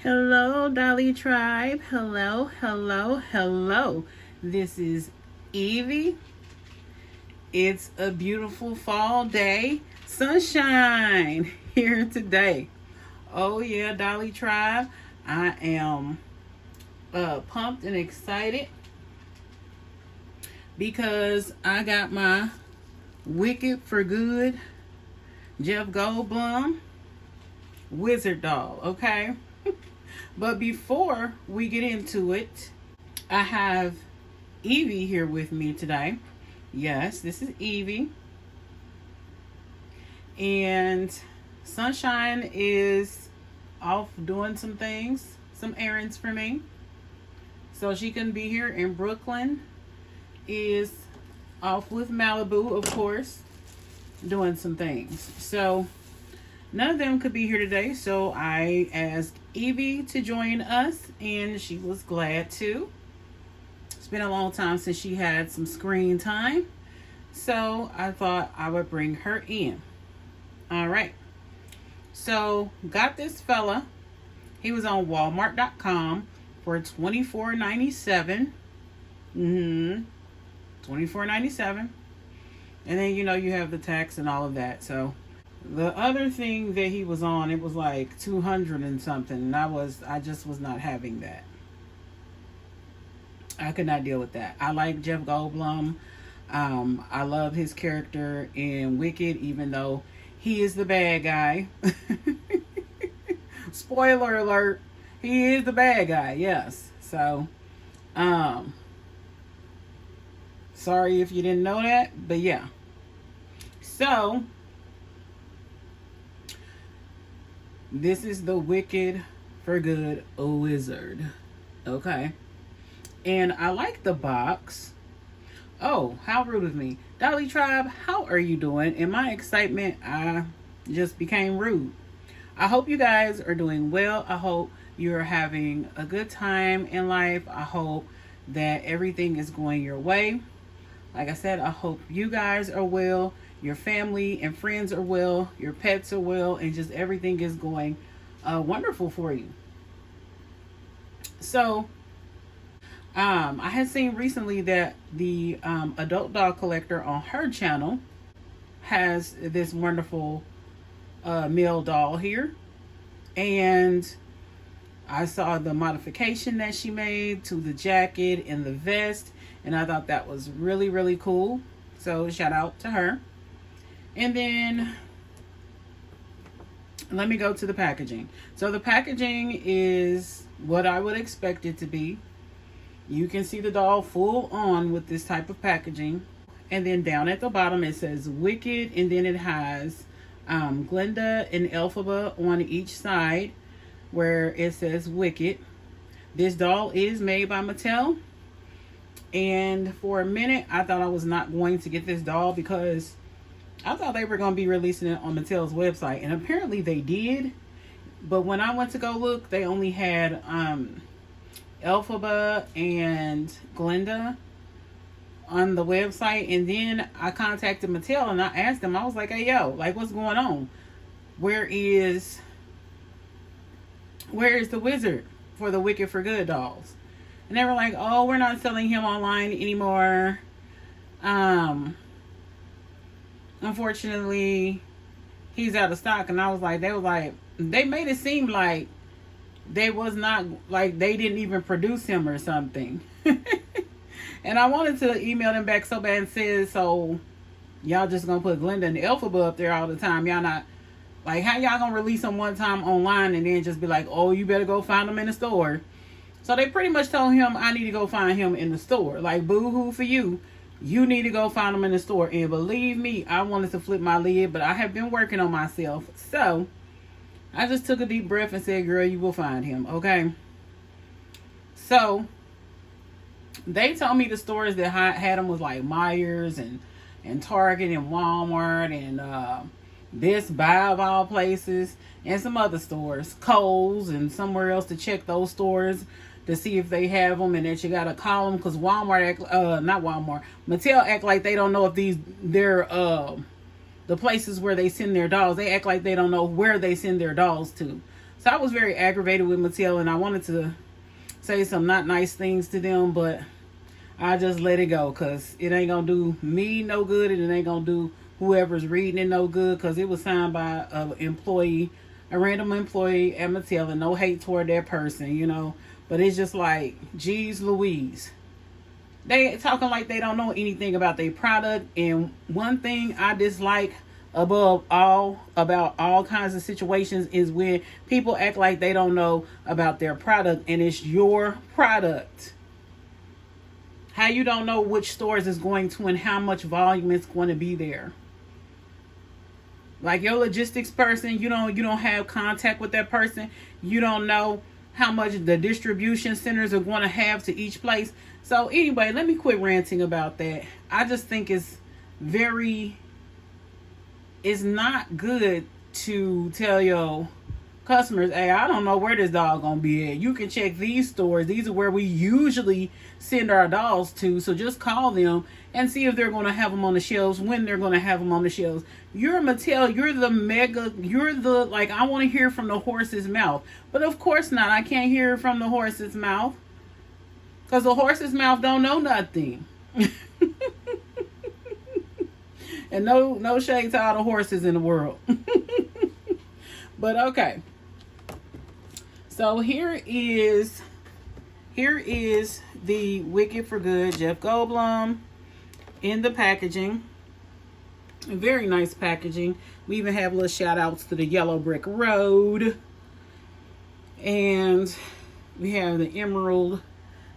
Hello, Dolly Tribe. Hello, hello, hello. This is Evie. It's a beautiful fall day. Sunshine here today. Oh, yeah, Dolly Tribe. I am pumped and excited because I got my Wicked for Good Jeff Goldblum wizard doll, okay? But before we get into it, I have Evie here with me today. Yes, this is Evie. And Sunshine is off doing some things, some errands for me. So she couldn't be here. In Brooklyn is off with Malibu, of course, doing some things. So none of them could be here today, so I asked Evie to join us, and she was glad to. It's been a long time since she had some screen time, so I thought I would bring her in. All right. So, got this fella. He was on Walmart.com for $24.97. $24.97. And then, you have the tax and all of that, so the other thing that he was on, it was like 200 and something, and I just was not having that. I could not deal with that. I like Jeff Goldblum. I love his character in Wicked, even though he is the bad guy. Spoiler alert, he is the bad guy, yes. So, sorry if you didn't know that, but yeah. So, this is the Wicked for Good wizard. Okay. And I like the box. Oh, how rude of me. Dolly Tribe, how are you doing? In my excitement, I just became rude. I hope you guys are doing well. I hope you're having a good time in life. I hope that everything is going your way. Like I said, I hope you guys are well. Your family and friends are well, your pets are well, and just everything is going wonderful for you. So, I had seen recently that the adult dog collector on her channel has this wonderful male doll here. And I saw the modification that she made to the jacket and the vest, and I thought that was really, really cool. So, shout out to her. And then let me go to the packaging. So the packaging is what I would expect it to be. You can see the doll full on with this type of packaging. And then down at the bottom it says Wicked, and then it has Glinda and Elphaba on each side where it says Wicked. This doll is made by Mattel. And for a minute I thought I was not going to get this doll because I thought they were going to be releasing it on Mattel's website, and apparently they did. But when I went to go look, they only had Elphaba and Glinda on the website. And then I contacted Mattel and I asked them, I was like, hey, yo, like, what's going on? Where is the wizard for the Wicked for Good dolls? And they were like, oh, we're not selling him online anymore. Unfortunately, he's out of stock. And I was like, they made it seem like they was not, like they didn't even produce him or something. And I wanted to email them back so bad and said, so y'all just gonna put Glinda and Elphaba up there all the time? Y'all not, like, how y'all gonna release them one time online and then just be like, oh, you better go find them in the store? So they pretty much told him I need to go find him in the store. Like, boo-hoo for you. You need to go find them in the store. And believe me, I wanted to flip my lid, but I have been working on myself. So, I just took a deep breath and said, girl, you will find him, okay? So, they told me the stores that had them was like Myers and Target and Walmart and Best Buy of all places. And some other stores. Kohl's and somewhere else to check those stores to see if they have them, and that you gotta call them because Mattel act like they don't know if they're the places where they send their dolls. They act like they don't know where they send their dolls to. So I was very aggravated with Mattel, and I wanted to say some not nice things to them, but I just let it go because it ain't gonna do me no good, and it ain't gonna do whoever's reading it no good, because it was signed by an employee, a random employee at Mattel, and no hate toward that person, you know. But it's just like, geez Louise. They talking like they don't know anything about their product. And one thing I dislike above all about all kinds of situations is when people act like they don't know about their product, and it's your product. How you don't know which stores it's going to and how much volume it's going to be there. Like your logistics person, you don't have contact with that person. You don't know how much the distribution centers are going to have to each place. So anyway, let me quit ranting about that. I just think it's not good to tell your customers, hey, I don't know where this doll gonna be at. You can check these stores. These are where we usually send our dolls to. So just call them and see if they're gonna have them on the shelves, when they're gonna have them on the shelves. You're Mattel. You're the mega. You're the, like, I want to hear from the horse's mouth. But of course not. I can't hear from the horse's mouth, because the horse's mouth don't know nothing. And no shade to all the horses in the world. But okay. So here is the Wicked for Good Jeff Goldblum in the packaging. Very nice packaging. We even have little shout outs to the Yellow Brick Road. And we have the Emerald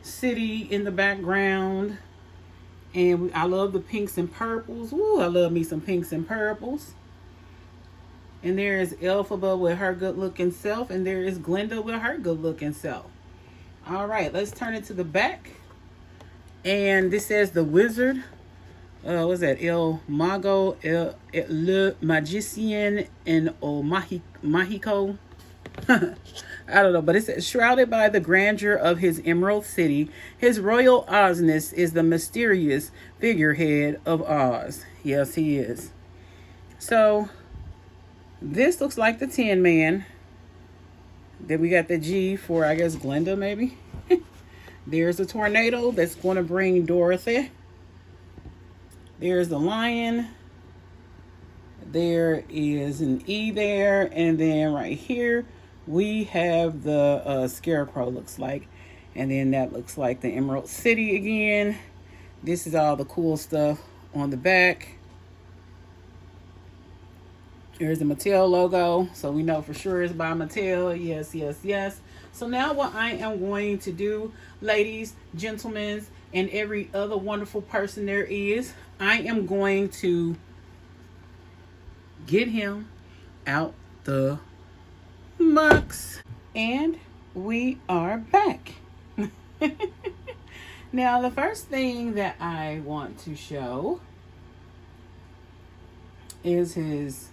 City in the background. And I love the pinks and purples. Ooh, I love me some pinks and purples. And there is Elphaba with her good-looking self. And there is Glenda with her good-looking self. All right, let's turn it to the back. And this says the wizard. What's that? El Mago, Le Magician, and O Mahiko. I don't know, but it says, shrouded by the grandeur of his Emerald City, his royal Ozness is the mysterious figurehead of Oz. Yes, he is. So, this looks like the Tin Man. Then we got the G for, I guess, Glenda, maybe. There's a tornado that's going to bring Dorothy. There's the lion. There is an E there. And then right here, we have the scarecrow, looks like. And then that looks like the Emerald City again. This is all the cool stuff on the back. There's the Mattel logo, so we know for sure it's by Mattel. Yes, yes, yes. So now what I am going to do, ladies, gentlemen, and every other wonderful person there is, I am going to get him out the box. And we are back. Now, the first thing that I want to show is his,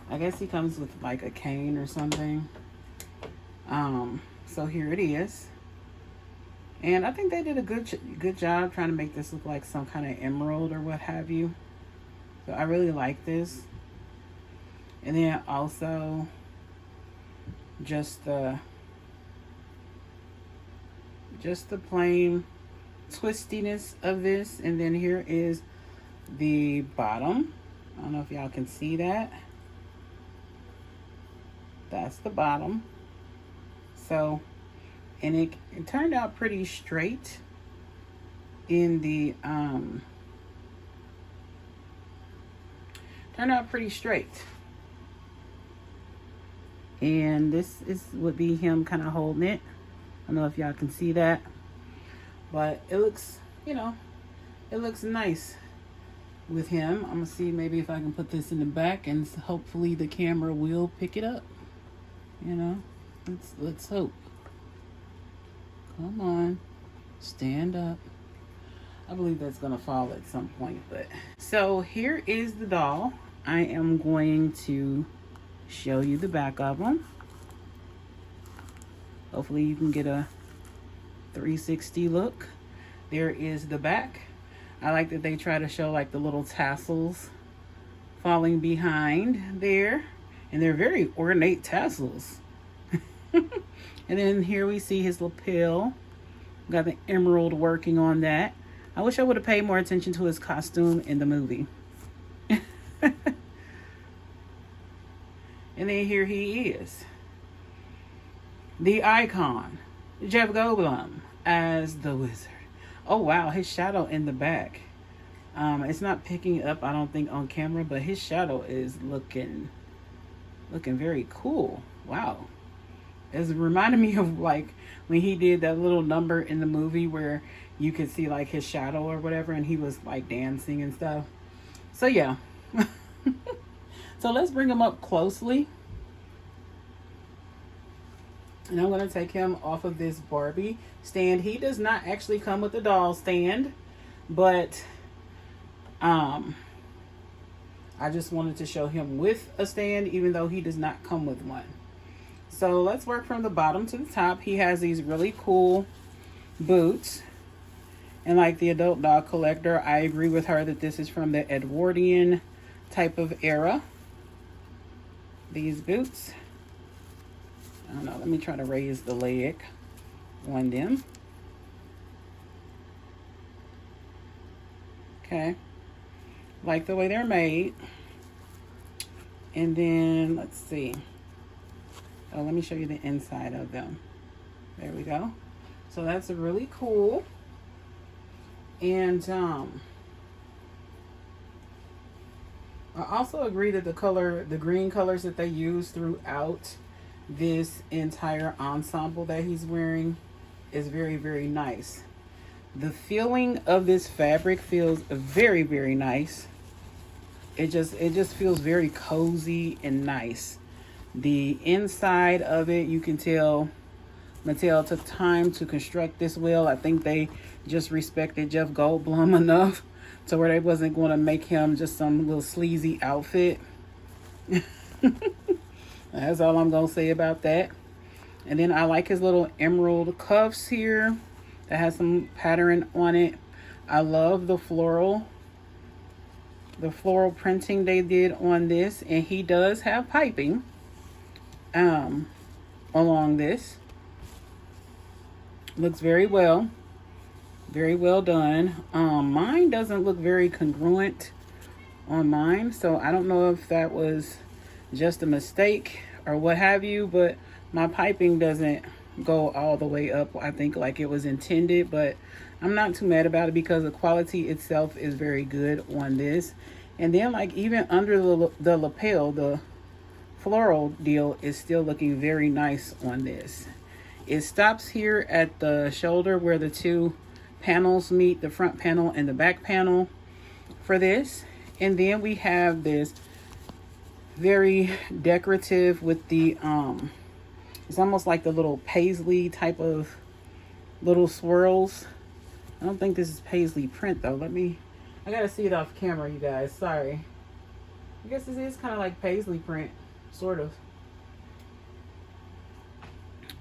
I guess he comes with like a cane or something. So here it is. And I think they did a good job trying to make this look like some kind of emerald or what have you. So I really like this. And then also just the plain twistiness of this. And then here is the bottom. I don't know if y'all can see that. That's the bottom. So, and it turned out pretty straight in the turned out pretty straight. And this would be him kind of holding it. I don't know if y'all can see that, but it looks, you know, it looks nice with him. I'm gonna see maybe if I can put this in the back, and hopefully the camera will pick it up. You know, let's hope. Come on, stand up. I believe that's gonna fall at some point, but so here is the doll. I am going to show you the back of them. Hopefully you can get a 360 look. There is the back. I like that they try to show like the little tassels falling behind there. And they're very ornate tassels. And then here we see his lapel. Got the emerald working on that. I wish I would have paid more attention to his costume in the movie. And then here he is. The icon, Jeff Goldblum, as the wizard. Oh wow, his shadow in the back. It's not picking up, I don't think, on camera, but his shadow is looking very cool. Wow. It's reminded me of like when he did that little number in the movie where you could see like his shadow or whatever, and he was like dancing and stuff. So yeah. So let's bring him up closely. And I'm going to take him off of this Barbie stand. He does not actually come with a doll stand, but I just wanted to show him with a stand, even though he does not come with one. So let's work from the bottom to the top. He has these really cool boots. And like the adult dog collector, I agree with her that this is from the Edwardian type of era. These boots. I don't know, let me try to raise the leg on them. Okay. Like the way they're made. And then, let's see. Oh, let me show you the inside of them. There we go. So that's really cool. And I also agree that the green colors that they use throughout this entire ensemble that he's wearing is very, very nice. The feeling of this fabric feels very, very nice. It just feels very cozy and nice. The inside of it, you can tell Mattel took time to construct this well. I think they just respected Jeff Goldblum enough to where they wasn't going to make him just some little sleazy outfit. That's all I'm going to say about that. And then I like his little emerald cuffs here that has some pattern on it. I love the floral printing they did on this. And he does have piping along this. Looks very well done. Mine doesn't look very congruent on mine, so I don't know if that was just a mistake or what have you, but my piping doesn't go all the way up, I think, like it was intended, but I'm not too mad about it because the quality itself is very good on this. And then like even under the lapel, the floral deal is still looking very nice on this. It stops here at the shoulder where the two panels meet, the front panel and the back panel for this. And then we have this very decorative with the it's almost like the little paisley type of little swirls. I don't think this is paisley print though. I gotta see it off camera, you guys, sorry. I guess this is kind of like paisley print, sort of.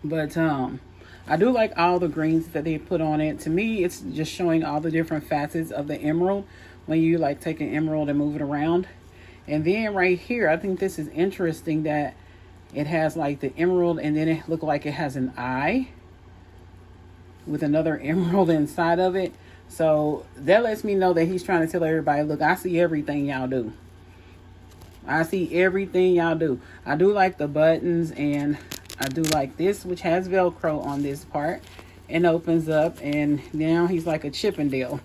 But I do like all the greens that they put on it. To me, it's just showing all the different facets of the emerald when you like take an emerald and move it around. And then right here, I think this is interesting that it has like the emerald and then it looked like it has an eye with another emerald inside of it. So that lets me know that he's trying to tell everybody, look, I see everything y'all do. I see everything y'all do. I do like the buttons, and I do like this, which has Velcro on this part and opens up, and now he's like a Chippendale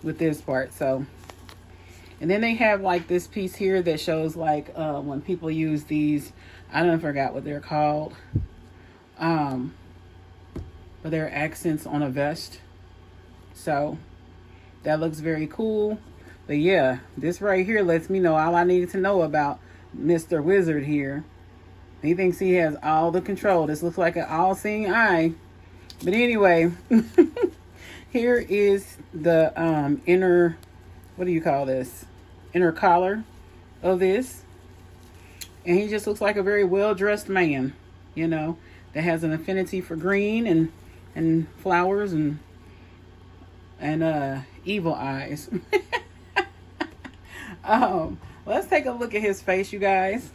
with this part. So, and then they have like this piece here that shows like when people use these, I don't forgot what they're called, but they're accents on a vest. So that looks very cool. But yeah, this right here lets me know all I needed to know about Mr. Wizard here. He thinks he has all the control. This looks like an all-seeing eye. But anyway, here is the inner, what do you call this? Inner collar of this. And he just looks like a very well-dressed man, you know, that has an affinity for green and flowers and evil eyes. Let's take a look at his face, you guys.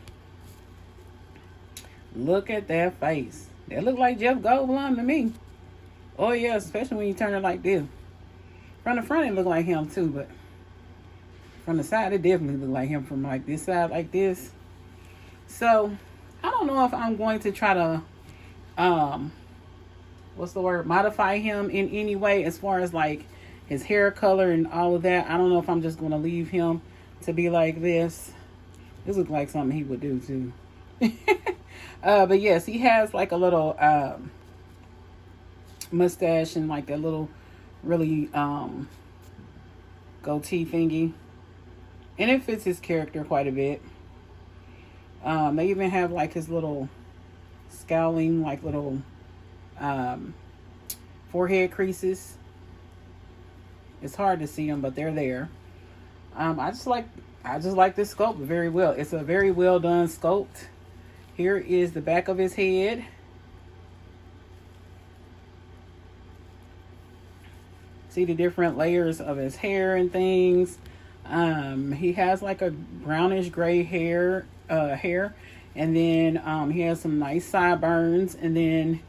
Look at that face. That look like Jeff Goldblum to me. Oh yeah, especially when you turn it like this. From the front it look like him too, but from the side it definitely look like him from like this side like this. So I don't know if I'm going to try to what's the word, modify him in any way as far as like his hair color and all of that. I don't know if I'm just going to leave him to be like this. This looks like something he would do too. But yes, he has like a little mustache and like that little really goatee thingy, and it fits his character quite a bit. They even have like his little scowling, like little forehead creases. It's hard to see them, but they're there. I just like this sculpt very well. It's a very well done sculpt. Here is the back of his head. See the different layers of his hair and things. He has like a brownish gray hair, and then he has some nice sideburns, and then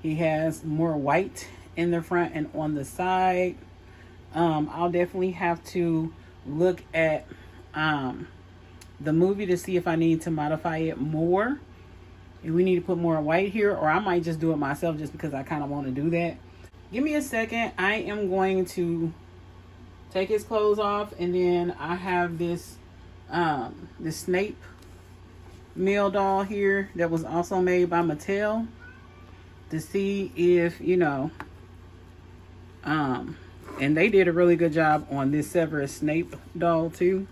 he has more white in the front and on the side. I'll definitely have to look at the movie to see if I need to modify it more. If we need to put more white here, or I might just do it myself just because I kind of want to do that. Give me a second. I am going to take his clothes off, and then I have this this Snape male doll here that was also made by Mattel, to see if, you know, and they did a really good job on this Severus Snape doll too.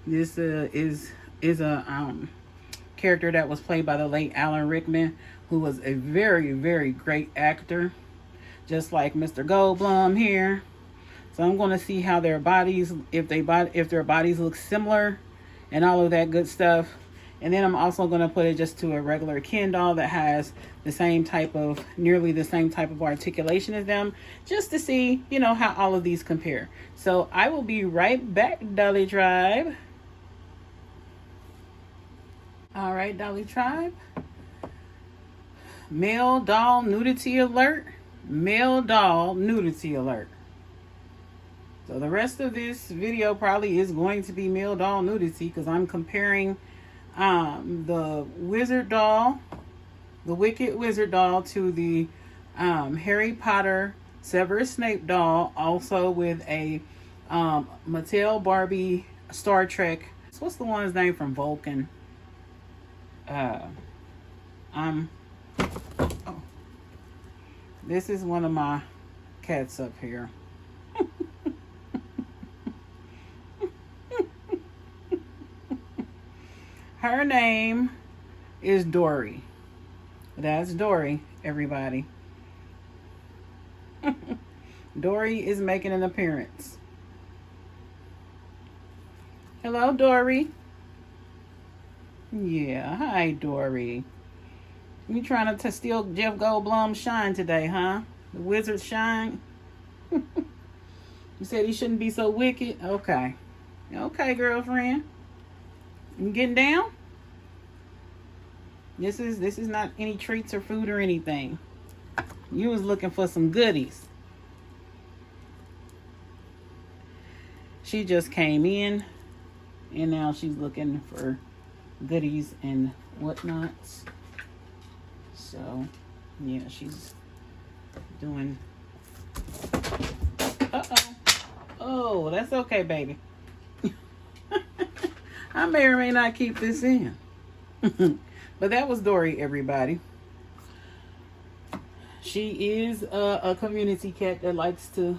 This is a character that was played by the late Alan Rickman, who was a very, very great actor, just like Mr. Goldblum here. So I'm going to see how their bodies, if their bodies look similar and all of that good stuff. And then I'm also going to put it just to a regular Ken doll that has the same type of, nearly the same type of articulation as them, just to see, you know, how all of these compare. So I will be right back, Dolly Tribe. All right, Dolly Tribe. Male doll nudity alert. Male doll nudity alert. So the rest of this video probably is going to be male doll nudity, because I'm comparing the wizard doll, the Wicked Wizard doll, to the Harry Potter Severus Snape doll, also with a Mattel Barbie Star Trek. What's the one's name from Vulcan? This is one of my cats up here. Her name is Dory. That's Dory, everybody. Dory is making an appearance. Hello, Dory. Yeah, hi, Dory. You trying to steal Jeff Goldblum's shine today, huh? The wizard's shine? You said he shouldn't be so wicked? Okay. Okay, girlfriend. You getting down? This is not any treats or food or anything. You was looking for some goodies. She just came in, and now she's looking for goodies and whatnots. So, yeah, she's doing... Uh-oh. Oh, that's okay, baby. I may or may not keep this in. But that was Dory, everybody. She is a community cat that likes to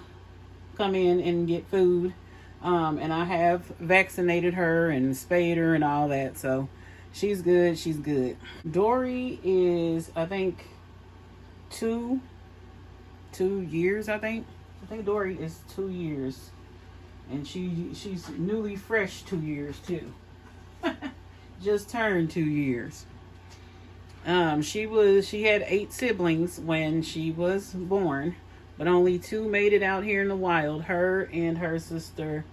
come in and get food. And I have vaccinated her and spayed her and all that. So she's good. She's good. Dory is, I think, 2 years, I think. I think Dory is 2 years. And she's newly fresh 2 years, too. Just turned 2 years. She had 8 siblings when she was born, but only 2 made it out here in the wild, her and her sister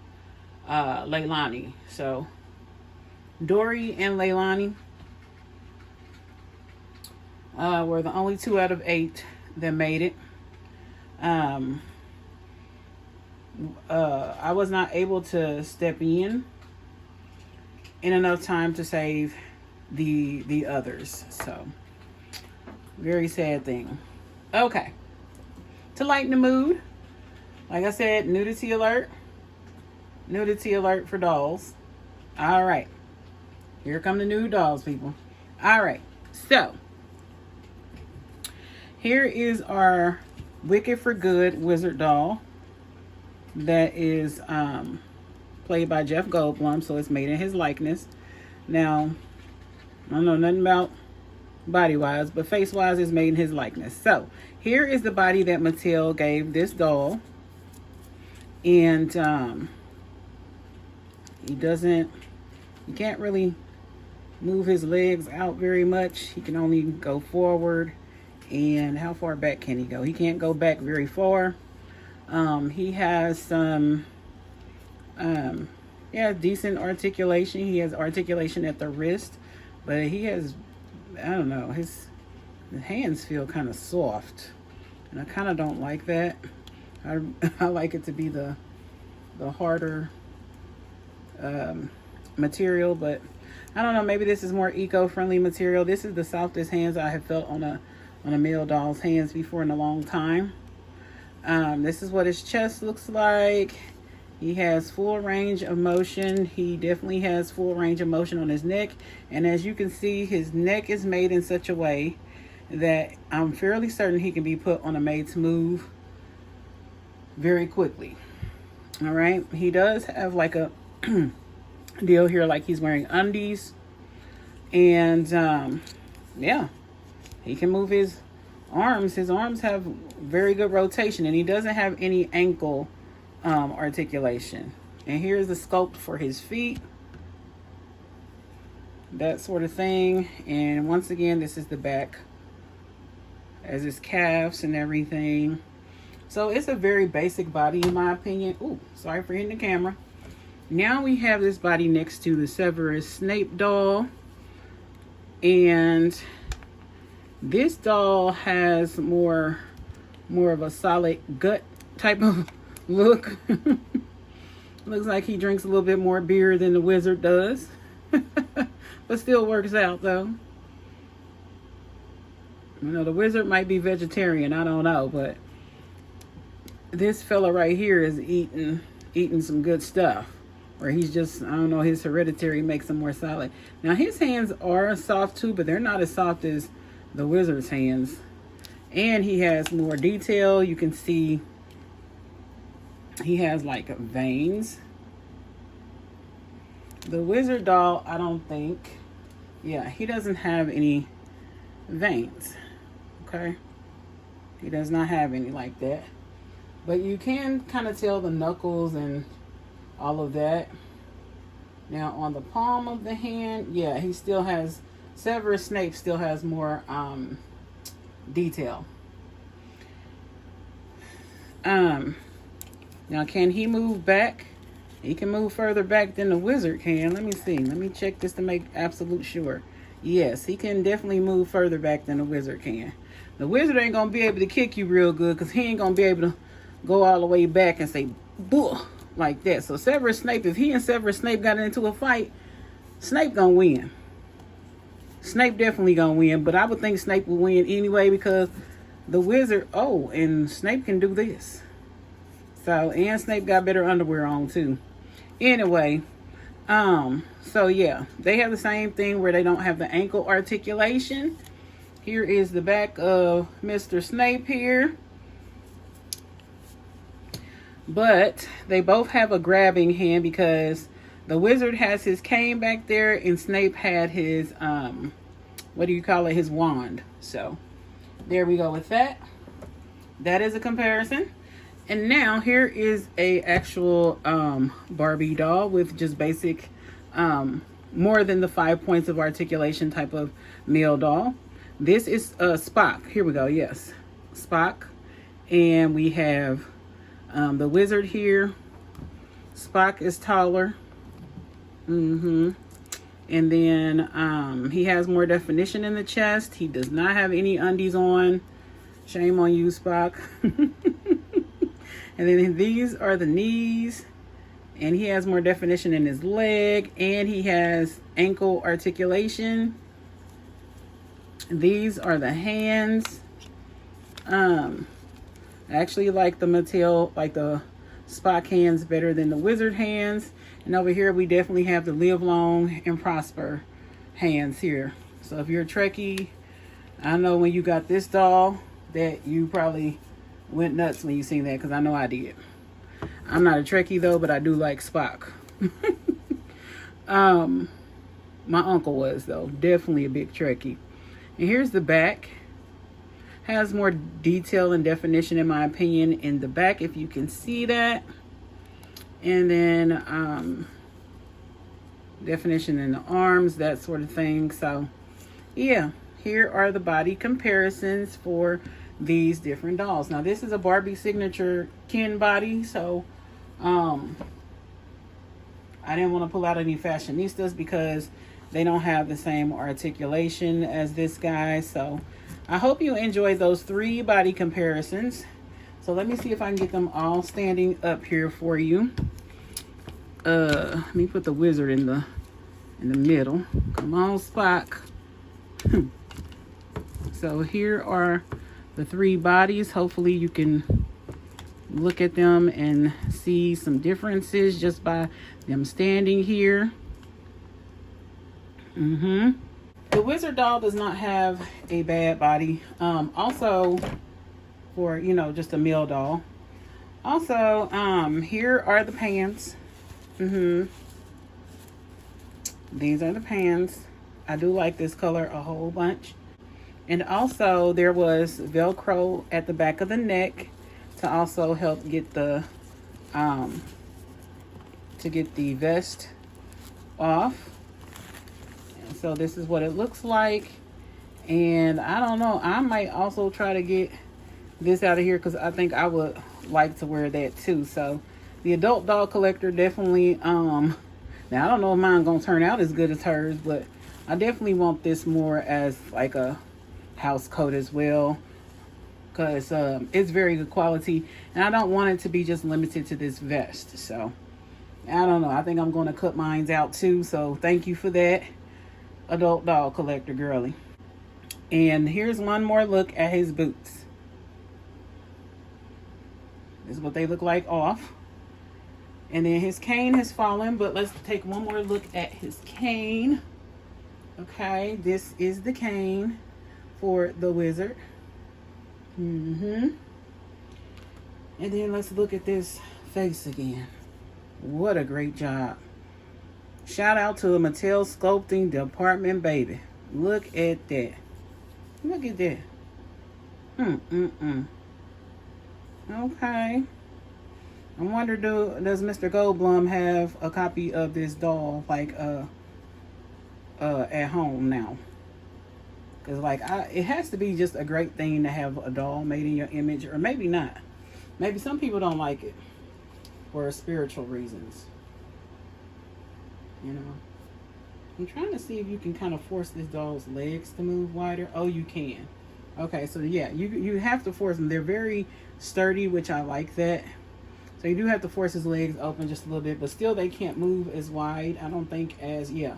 Leilani. So Dory and Leilani were the only 2 out of 8 that made it. I was not able to step in enough time to save the others. So, very sad thing. Okay. To lighten the mood, like I said, nudity alert. Nudity alert for dolls. All right. Here come the nude dolls, people. All right. So, here is our Wicked for Good wizard doll that is played by Jeff Goldblum, so it's made in his likeness. Now, I don't know nothing about body-wise, but face-wise it's made in his likeness. So, here is the body that Mattel gave this doll. And he can't really move his legs out very much. He can only go forward. And how far back can he go? He can't go back very far. He has some, decent articulation. He has articulation at the wrist, but he has, I don't know, his hands feel kind of soft, and I kind of don't like that. I like it to be the harder material, but I don't know, maybe this is more eco-friendly material. This is the softest hands I have felt on a male doll's hands before in a long time. This is what his chest looks like. He has full range of motion. He definitely has full range of motion on his neck. And as you can see, his neck is made in such a way that I'm fairly certain he can be put on a made to move very quickly. All right. He does have like a deal here, like he's wearing undies. And yeah. He can move his arms. His arms have very good rotation, and he doesn't have any ankle articulation. And here's the sculpt for his feet. That sort of thing. And once again, this is the back as his calves and everything. So it's a very basic body in my opinion. Ooh, sorry for hitting the camera. Now we have this body next to the Severus Snape doll. And this doll has more of a solid gut type of look. Looks like he drinks a little bit more beer than the wizard does. But still works out though. You know, the wizard might be vegetarian, I don't know, but this fella right here is eating some good stuff. Or he's just, I don't know, his hereditary makes him more solid. Now his hands are soft too, but they're not as soft as the wizard's hands. And he has more detail. You can see he has like veins. The wizard doll, I don't think, yeah, he doesn't have any veins. Okay, he does not have any like that, but you can kind of tell the knuckles and all of that. Now on the palm of the hand, yeah, he still has, Severus Snape still has more detail. Now can he move back? He can move further back than the wizard can. Let me see. Let me check this to make absolute sure. Yes, he can definitely move further back than the wizard can. The wizard ain't gonna be able to kick you real good because he ain't gonna be able to go all the way back and say boo like that. So Severus Snape, if he and Severus Snape got into a fight, Snape gonna win. Snape definitely gonna win, but I would think Snape will win anyway because the wizard, oh, and Snape can do this. So, and Snape got better underwear on too. Anyway, so yeah, they have the same thing where they don't have the ankle articulation. Here is the back of Mr. Snape here. But they both have a grabbing hand because the wizard has his cane back there and Snape had his, what do you call it? His wand. So there we go with that. That is a comparison. And now here is a actual Barbie doll with just basic, more than the 5 points of articulation type of male doll. This is Spock. Here we go. Yes, Spock. And we have the wizard here. Spock is taller. And then he has more definition in the chest. He does not have any undies on. Shame on you, Spock. And then these are the knees. And he has more definition in his leg. And he has ankle articulation. These are the hands. I actually like the Mattel, like the Spock hands better than the wizard hands. And over here we definitely have the live long and prosper hands here. So if you're a Trekkie, I know when you got this doll that you probably went nuts when you seen that, because I know I did. I'm not a Trekkie though, but I do like Spock. My uncle was though, definitely a big Trekkie. And here's the back. Has more detail and definition in my opinion in the back, if you can see that. And then definition in the arms, that sort of thing. So yeah, here are the body comparisons for these different dolls. Now this is a Barbie signature Ken body, so I didn't want to pull out any fashionistas because they don't have the same articulation as this guy. So I hope you enjoyed those 3 body comparisons. So let me see if I can get them all standing up here for you. Let me put the wizard in the middle. Come on, Spock. So here are the 3 bodies. Hopefully you can look at them and see some differences just by them standing here. The wizard doll does not have a bad body. Also, for, you know, just a male doll. Also, here are the pants. These are the pants. I do like this color a whole bunch. And also there was Velcro at the back of the neck to also help get the vest off. And so this is what it looks like. And I don't know, I might also try to get this out of here because I think I would like to wear that too. So the adult doll collector definitely now I don't know if mine's gonna turn out as good as hers, but I definitely want this more as like a house coat as well, because it's very good quality and I don't want it to be just limited to this vest. So I don't know, I think I'm going to cut mine out too. So thank you for that, adult doll collector girly. And here's one more look at his boots. This is what they look like off. And then his cane has fallen, but let's take one more look at his cane. Okay, this is the cane for the wizard. And then let's look at this face again. What a great job. Shout out to the Mattel Sculpting Department, baby. Look at that. Look at that. Okay. I wonder, does Mr. Goldblum have a copy of this doll, like, at home now? Because, like, it has to be just a great thing to have a doll made in your image, or maybe not. Maybe some people don't like it for spiritual reasons. You know? I'm trying to see if you can kind of force this doll's legs to move wider. Oh, you can. Okay, so yeah, you have to force them. They're very sturdy, which I like that. So you do have to force his legs open just a little bit, but still they can't move as wide, I don't think, as, yeah.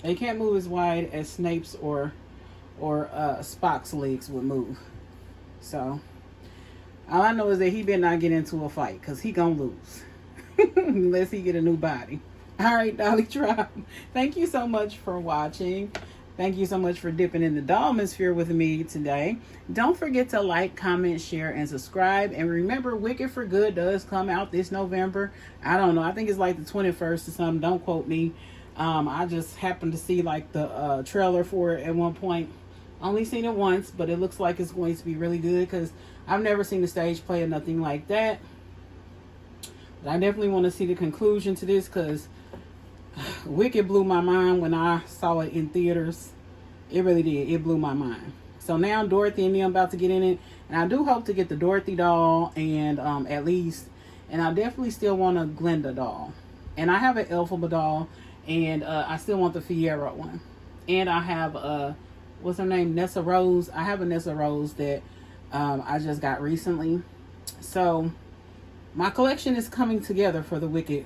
They can't move as wide as Snape's or Spock's legs would move. So all I know is that he better not get into a fight, because he gonna lose. Unless he get a new body. All right, Dolly Tribe. Thank you so much for watching. Thank you so much for dipping in the dollmosphere with me today. Don't forget to like, comment, share, and subscribe. And remember, Wicked for Good does come out this November. I don't know. I think it's like the 21st or something. Don't quote me. I just happened to see like the trailer for it at one point. Only seen it once, but it looks like it's going to be really good because I've never seen a stage play or nothing like that. But I definitely want to see the conclusion to this because Wicked blew my mind when I saw it in theaters. It really did. It blew my mind. So now Dorothy and me, I'm about to get in it. And I do hope to get the Dorothy doll and at least. And I definitely still want a Glinda doll. And I have an Elphaba doll. And I still want the Fiero one. And I have what's her name, Nessa Rose. I have a Nessa Rose that I just got recently. So my collection is coming together for the Wicked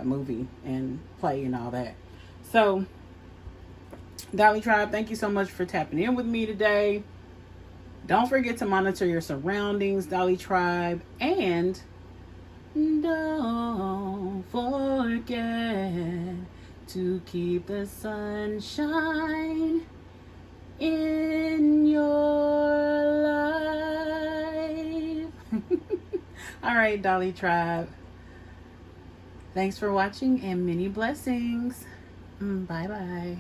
movie and play and all that. So Dolly Tribe, thank you so much for tapping in with me today. Don't forget to monitor your surroundings, Dolly Tribe, and don't forget to keep the sunshine in your life. All right, Dolly Tribe. Thanks for watching and many blessings. Bye-bye.